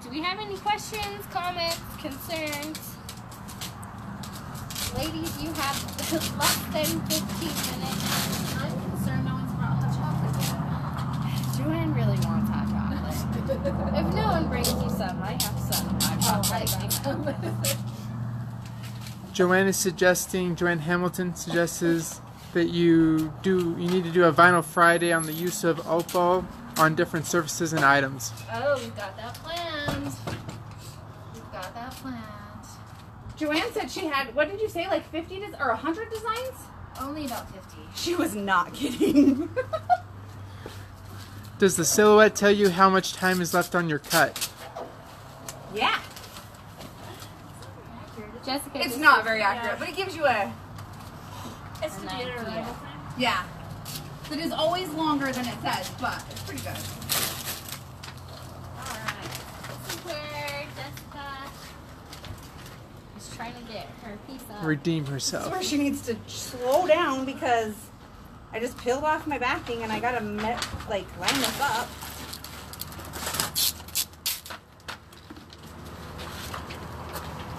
Do we have any questions, comments, concerns? Ladies, you have less than 15 minutes. I'm concerned no one's brought hot chocolate yet. Joanne really wants hot chocolate. If no one brings you some, I have some hot chocolate. Joanne Hamilton suggests that you need to do a Vinyl Friday on the use of Opal on different surfaces and items. Oh, we've got that planned. We've got that planned. Joanne said she had, what did you say, like 50 or 100 designs? Only about 50. She was not kidding. Does the silhouette tell you how much time is left on your cut? Yeah. Jessica, It's not very accurate, but it gives you a, Estimated idea. arrival time. yeah. It is always longer than it says, but it's pretty good. Alright. This is where Jessica is trying to get her piece up. Redeem This is herself. where she needs to slow down because I just peeled off my backing and I gotta line this up.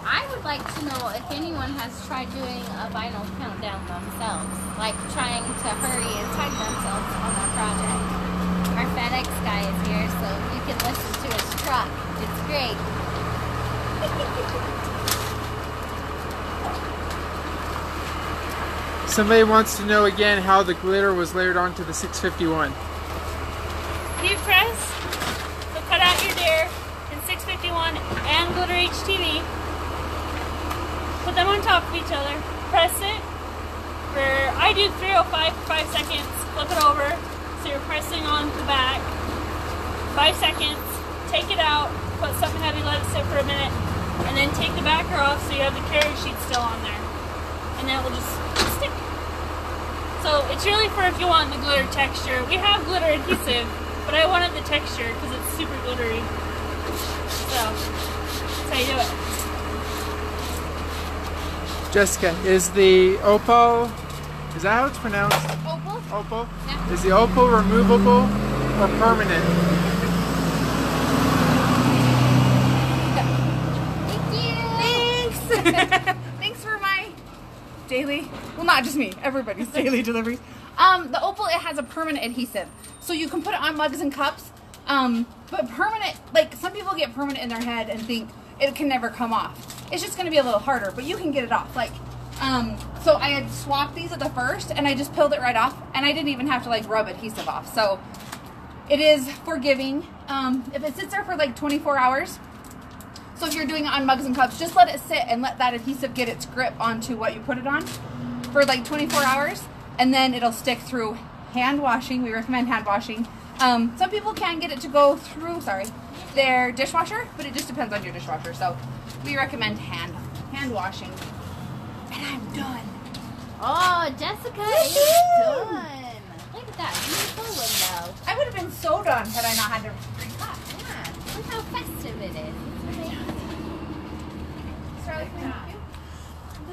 I would like to know if anyone has tried doing a vinyl countdown themselves, like trying to hurry and time themselves on our project. Our FedEx guy is here, so you can listen to his truck. It's great. Somebody wants to know again how the glitter was layered onto the 651. Heat press. So cut out your deer in 651 and glitter HTV. Put them on top of each other. Press it. I do 305 for 5 seconds. Flip it over. So you're pressing on the back. 5 seconds. Take it out. Put something heavy. Let it sit for a minute. And then take the backer off so you have the carriage sheet still on there. And then it will just stick. So it's really for if you want the glitter texture. We have glitter adhesive, but I wanted the texture because it's super glittery. So that's how you do it. Jessica, is the Opal, is that how it's pronounced? Opal? Opal? Yeah. Is the Opal removable or permanent? Thanks! Thanks for my daily, well not just me, everybody's daily deliveries. The Opal, it has a permanent adhesive. So you can put it on mugs and cups. But permanent, like some people get permanent in their head and think it can never come off. It's just gonna be a little harder, but you can get it off. So I had swapped these at the first and I just peeled it right off and I didn't even have to rub adhesive off. So it is forgiving. If it sits there for 24 hours, so if you're doing it on mugs and cups, just let it sit and let that adhesive get its grip onto what you put it on for 24 hours and then it'll stick through hand washing. We recommend hand washing. Some people can get it to go through, their dishwasher, but it just depends on your dishwasher. So we recommend hand washing. And I'm done. Oh, Jessica is done. Look at that beautiful window. I would have been so done had I not had to recut. Yeah, look how festive it is. It's amazing. Charlie, can I help you?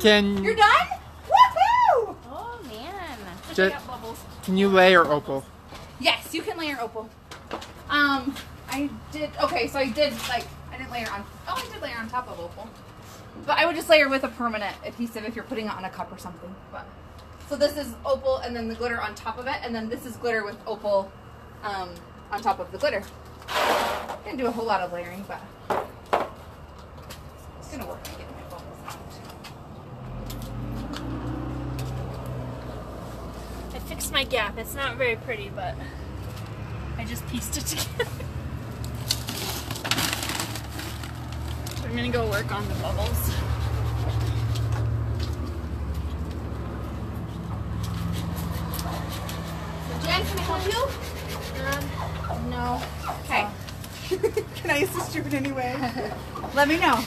You're done? Woohoo! Oh man. Jet, Got bubbles. can you layer Opal? Yes, you can layer Opal. I did, okay, so I didn't layer on, I did layer on top of Opal. But I would just layer with a permanent adhesive if you're putting it on a cup or something. But so this is Opal and then the glitter on top of it, and then this is glitter with Opal on top of the glitter. I didn't do a whole lot of layering, but it's gonna work on getting my bubbles out. I fixed my gap. It's not very pretty, but I just pieced it together. I'm gonna go work on the bubbles. Jen, can I help you? No. Okay. Can I assist you in any way? Let me know.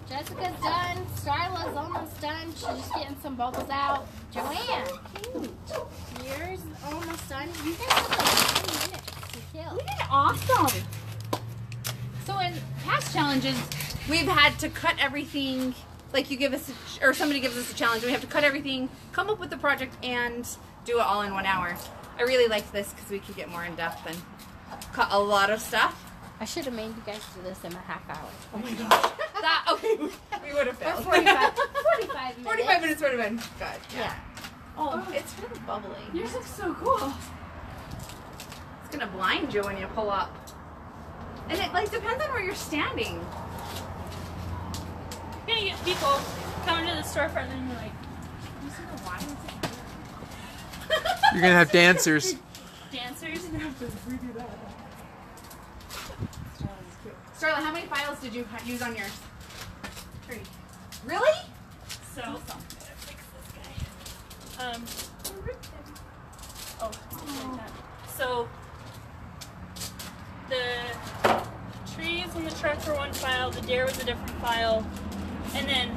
Jessica's done. Starla's almost done. She's just getting some bubbles out. Joanne, cute. Yours is almost done. You guys have like 10 minutes to kill. We did awesome. So in past challenges, we've had to cut everything. Like you give us, or somebody gives us a challenge. We have to cut everything, come up with the project, and do it all in 1 hour. I really liked this because we could get more in depth and cut a lot of stuff. I should have made you guys do this in a half hour. Oh my gosh. Okay, we would have failed. 45 minutes. 45 minutes would have been good. Yeah. Oh, it's really bubbly. Yours looks so cool. It's gonna blind you when you pull up. And it like depends on where you're standing. You're gonna get people coming to the storefront and then you're like, you see the wine? You're gonna have dancers. Dancers? Starla, how many files did you use on yours? 3. Really? So, I'm gonna fix this guy. Oh, like that. So, the trees and the truck were one file, the deer was a different file, and then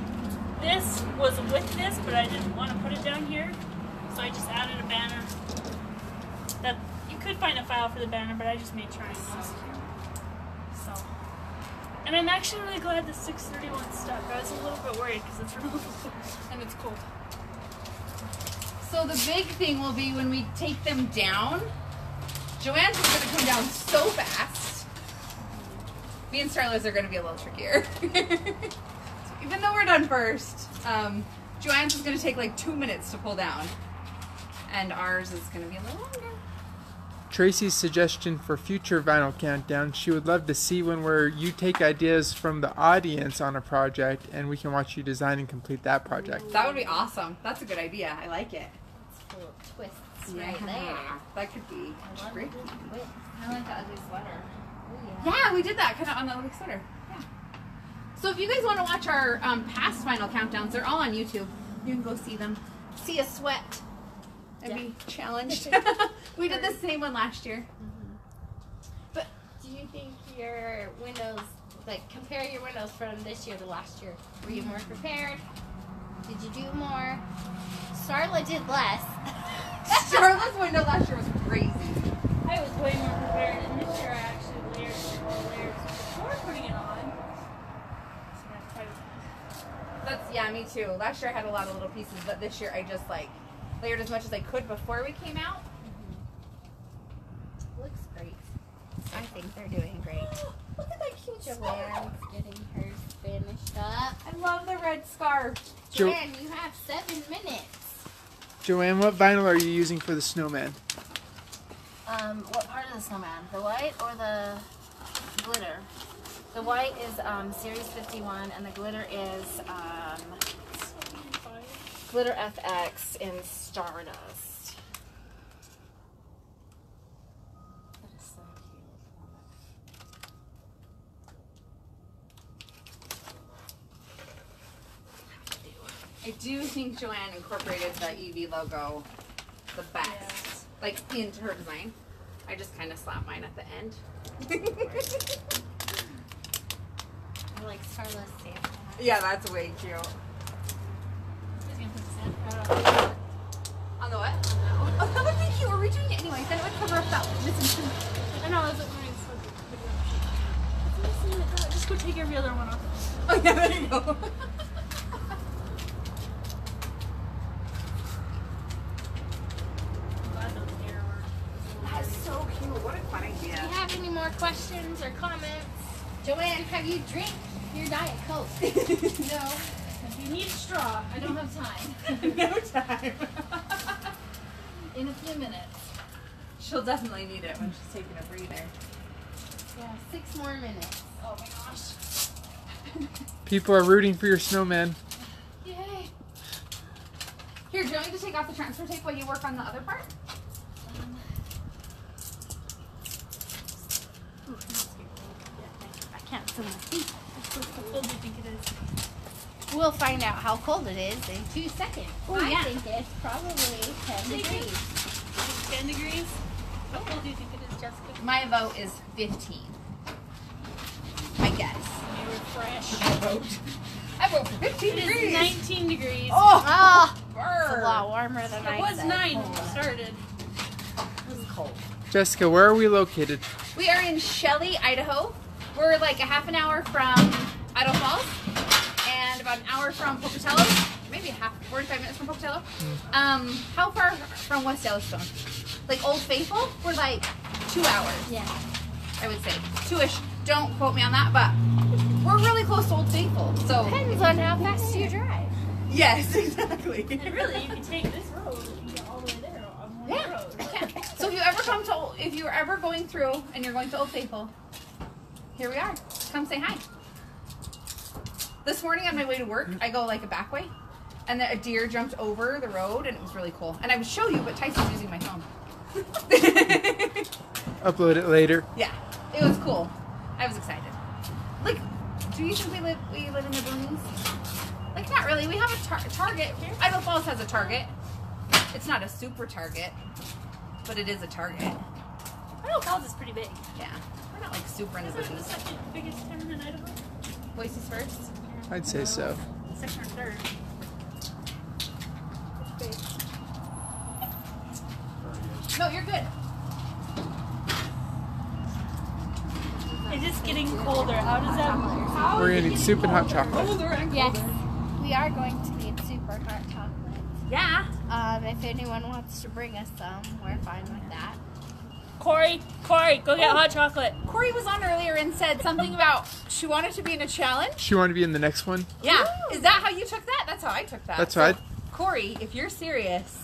this was with this, but I didn't want to put it down here, so I just added a banner. That you could find a file for the banner, but I just made triangles. So, and I'm actually really glad the 631 stuck. I was a little bit worried because it's removable and it's cold. So the big thing will be when we take them down. Joanne's is going to come down so fast. Me and Starla's are going to be a little trickier. So even though we're done first, Joanne's is going to take like 2 minutes to pull down. And ours is going to be a little longer. Tracy's suggestion for future vinyl countdown, she would love to see one where you take ideas from the audience on a project and we can watch you design and complete that project. That would be awesome. That's a good idea. I like it. It's full of twists right there. That could be great. I like the ugly sweater. Ooh, Yeah, we did that kind of on the ugly sweater. Yeah. So if you guys want to watch our past vinyl countdowns, they're all on YouTube. You can go see them. See us sweat and be challenged. We did the same one last year. But do you think your windows, like compare your windows from this year to last year? Were you more prepared? Did you do more? Starla did less. Starla's window last year was crazy. I was way more prepared, and this year I actually layered more layers before putting it on. So I'm quite That's, yeah, me too. Last year I had a lot of little pieces, but this year I just like layered as much as I could before we came out. Looks great. I think they're doing great. Look at that cute Joanne's getting hers finished up. I love the red scarf. Joanne, you have 7 minutes. Joanne, what vinyl are you using for the snowman? What part of the snowman? The white or the glitter? The white is Series 51 and the glitter is Glitter FX in Stardust. That is so cute. I do think Joanne incorporated the EV logo the best, like into her design. I just kind of slapped mine at the end. I like Starla's Santa. Yeah, that's way cute. On the what? Oh, that would be cute. We're redoing it anyway. Then it would cover up that missing piece. I know, I was like, just go take every other one off. Oh yeah, there you go. That's so cute. What a fun Do idea. you have any more questions or comments? Joanne, have you drank your Diet Coke? No. If you need a straw, I don't have time. No time. In a few minutes. She'll definitely need it when she's taking a breather. Yeah, 6 more minutes. Oh my gosh. People are rooting for your snowman. Yay. Here, do you want me to take off the transfer tape while you work on the other part? I can't feel my feet. How cold do you think it is? We'll find out how cold it is in 2 seconds. Oh, I yeah. think it's probably 10 degrees. 10 degrees? How cold do you think it is, Jessica? My vote is 15. I guess. You were fresh. I vote for 15 It degrees. is 19 degrees. Oh, Ah, it's burr. a lot warmer than I It was said. 9 when we started. This is cold. Jessica, where are we located? We are in Shelley, Idaho. We're like a half an hour from Idaho Falls and about an hour from Pocatello. Maybe 45 minutes from Pocatello. How far from West Yellowstone? Like Old Faithful? We're like 2 hours, Yeah. I would say. 2-ish. Don't quote me on that, but we're really close to Old Faithful. So Depends on how fast you drive. yes, exactly. And really, you can take this road and get all the way there on one Yeah. road. So if you're ever going through and you're going to Old Faithful, here we are. Come say hi. This morning on my way to work, I go like a back way, and then a deer jumped over the road, and it was really cool. And I would show you, but Tyson's using my phone. Upload it later. Yeah, it was cool. I was excited. Like, do you think we live in the boonies? Like, not really. We have a Target. Idaho Falls has a Target. It's not a super Target, but it is a Target. Idaho Falls is pretty big. Yeah, we're not like super in the Is it the boonies. second biggest town in Idaho? Voices first. I'd say so. Second or third. No, you're good. It's just getting colder. How does that? We're gonna need soup and hot chocolate. Yes. We are going to need super hot chocolate. Yeah. If anyone wants to bring us some, we're fine with that. Corey, go get hot chocolate. Corey was on earlier and said something about she wanted to be in a challenge. She wanted to be in the next one. Yeah. Is that how you took that? That's how I took that. That's right. Corey, if you're serious,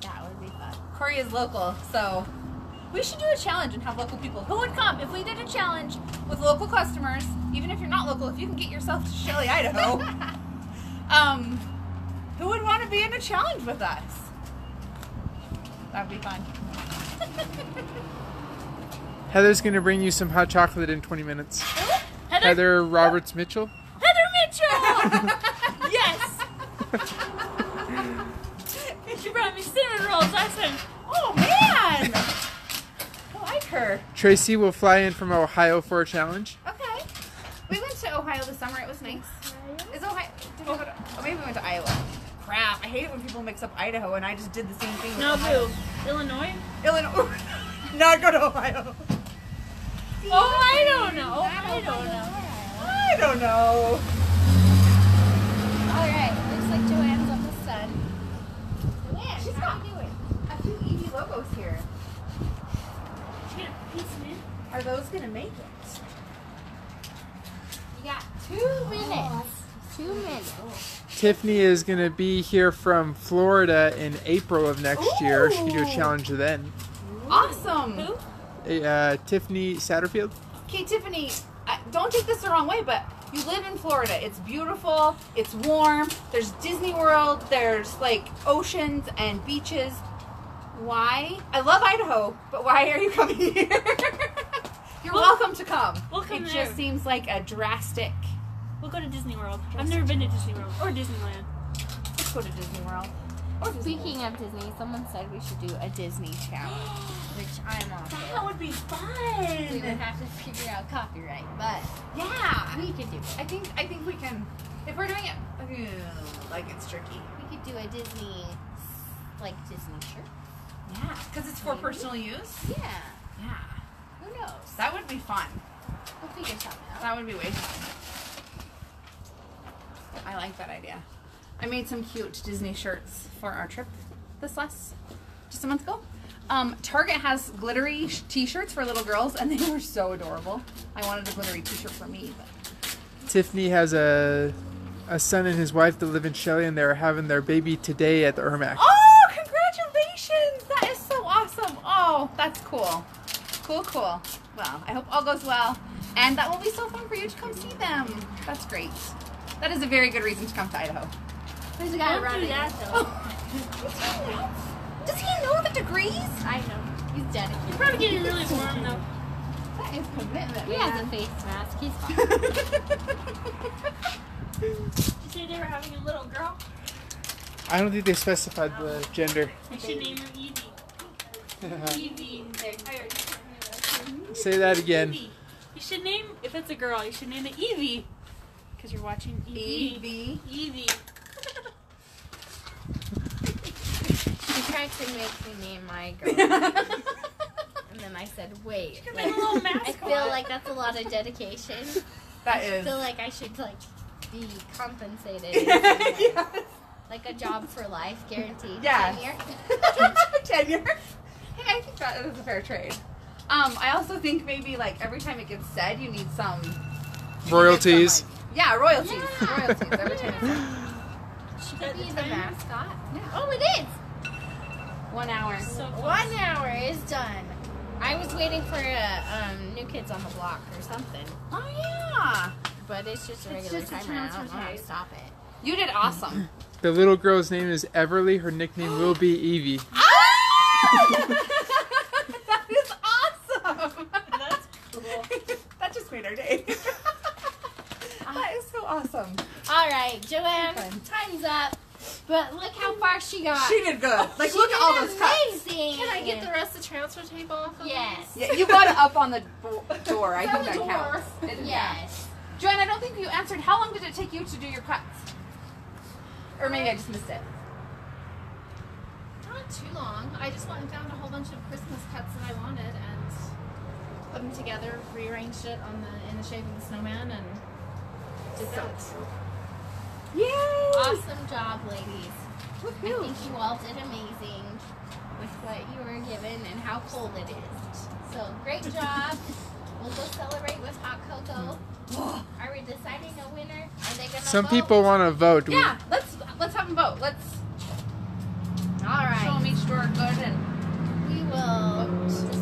That would be fun. Corey is local, so we should do a challenge and have local people. Who would come if we did a challenge with local customers? Even if you're not local, if you can get yourself to Shelley, Idaho, who would want to be in a challenge with us? That would be fun. Heather's gonna bring you some hot chocolate in 20 minutes. Heather Heather Roberts Mitchell. Mitchell! Yes! She brought me cinnamon rolls last time. Oh man! I like her. Tracy will fly in from Ohio for a challenge. Okay. We went to Ohio this summer. It was nice. Is Ohio? Did we go to? Oh, maybe we went to Iowa. Crap! I hate it when people mix up Idaho, and I just did the same thing. With No, Ohio. boo. Illinois? Illinois. Not go to Ohio. Oh, I don't know. I don't know. I don't know. Alright, looks like Joanne's almost done. Joanne, She's how got are you doing? a few EV logos here. Get a piece, man. Are those gonna make it? You got 2 minutes. 2 minutes. Tiffany is gonna be here from Florida in April of next year. She can do a Ooh. challenge then. Awesome. Who? Tiffany Satterfield. Okay, Tiffany, don't take this the wrong way, but you live in Florida. It's beautiful. It's warm. There's Disney World. There's like oceans and beaches. Why? I love Idaho, but why are you coming here? You're welcome to come. We'll come It there. just seems like a drastic. We'll go to Disney World. I've never been to Disney World or Disneyland. Let's go to Disney World. Speaking of Disney, someone said we should do a Disney challenge, which I'm all That for. would be We would fun. have to figure out copyright, but Yeah. we could do it. I think we can. If we're doing it, like it's tricky. We could do a Disney, like Disney shirt. Yeah, because it's for personal use. Yeah. Yeah, Who knows? that would be fun. We'll figure something out. That would be way fun. I like that idea. I made some cute Disney shirts for our trip just a month ago. Target has glittery t-shirts for little girls, and they were so adorable. I wanted a glittery t-shirt for me, but Tiffany has a son and his wife that live in Shelley, and they're having their baby today at the Ermac. oh, congratulations! That is so awesome. Oh, that's cool. Cool. Well, I hope all goes well, and that will be so fun for you to come see them. That's great. That is a very good reason to come to Idaho. There's a guy Don't do running. that though. Does he know the degrees? I know. He's dedicated. It's probably getting really warm though. That is commitment. He has a face mask. He's fine. Did you say they were having a little girl? I don't think they specified the gender. You should name her Evie. Evie. I already told you that. Say that again. Evie. You should name, if it's a girl, you should name it Evie. Because you're watching Evie. Evie. She tried to make me name my girl. And then I said, wait. You're like a little mascot. I feel like that's a lot of dedication. That I is. feel like I should be compensated. Yes. Like a job for life, guaranteed. Yeah. Tenure. Tenure. Hey, I think that is a fair trade. I also think maybe like every time it gets said, you need some Royalties. Yeah, royalties. Yeah. Royalties every time it's said. She could be the timer? mascot. Yeah. Oh, it is. 1 hour. So close. 1 hour is done. I was waiting for New Kids on the Block or something, Oh yeah. but it's just a It's regular just a timer. I don't know how to transfer stop it. You did awesome. The little girl's name is Everly. Her nickname will be Evie. That is awesome. That's cool. That just made our day. That is so awesome. All right, Joanne, Fun. time's up. But look how far she got. She did good. Like, She look at did all those cuts. amazing. Can I get the rest of the transfer tape off? of Yes. Yeah, you got it up on the door. I think the that door. counts. It- Yes. Joanne, I don't think you answered. How long did it take you to do your cuts? Or maybe I just missed it. Not too long. I just went and found a whole bunch of Christmas cuts that I wanted and put them together, rearranged it in the shape of the snowman, and did that. Yay! Awesome job, ladies. I think you all did amazing with what you were given and how cold it is. So great job. We'll go celebrate with hot cocoa. Are we deciding a winner? Are they gonna Some vote? people want to vote. Yeah, let's have them vote. Let's All right. show them each door good and We will. Just, do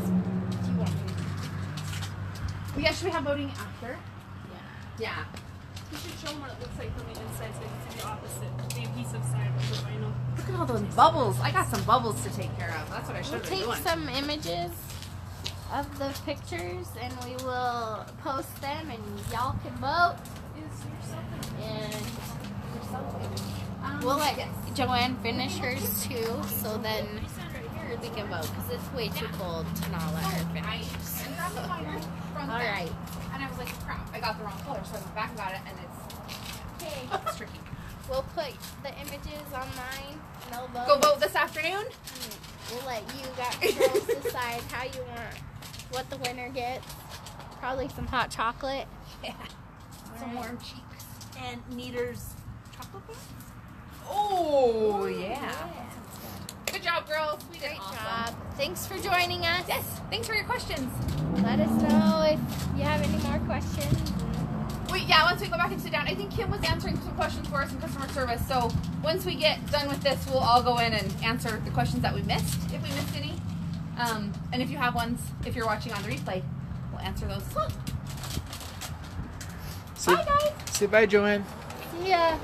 you want me? yeah, should we have voting after? Yeah. Yeah. You should show them what it looks like from the inside so you can see the opposite, the adhesive side of the vinyl. Look at all those bubbles. I got some bubbles to take care of. That's what I should We'll have been take doing. some images of the pictures and we will post them and y'all can vote. And we'll let Joanne finish hers too, so then we can vote because it's way too cold to not let her finish. All right. And I was like, crap, I got the wrong color, so I went back about it, and Okay. it's tricky. We'll put the images online and they'll vote. Go vote this afternoon? We'll let you girls decide how you want what the winner gets. Probably some hot chocolate. Yeah. Some Alright. warm cheeks. And Neater's chocolate bar? Oh, yeah. Yeah. Good job, girls. We did Great awesome. job. Thanks for joining us. Yes, thanks for your questions. Let us know if you have any more questions. Once we go back and sit down, I think Kim was answering some questions for us in customer service. So once we get done with this, we'll all go in and answer the questions that we missed, if we missed any. And if you have ones, if you're watching on the replay, we'll answer those as well. Say, Bye, guys. say bye, Joanne. See ya.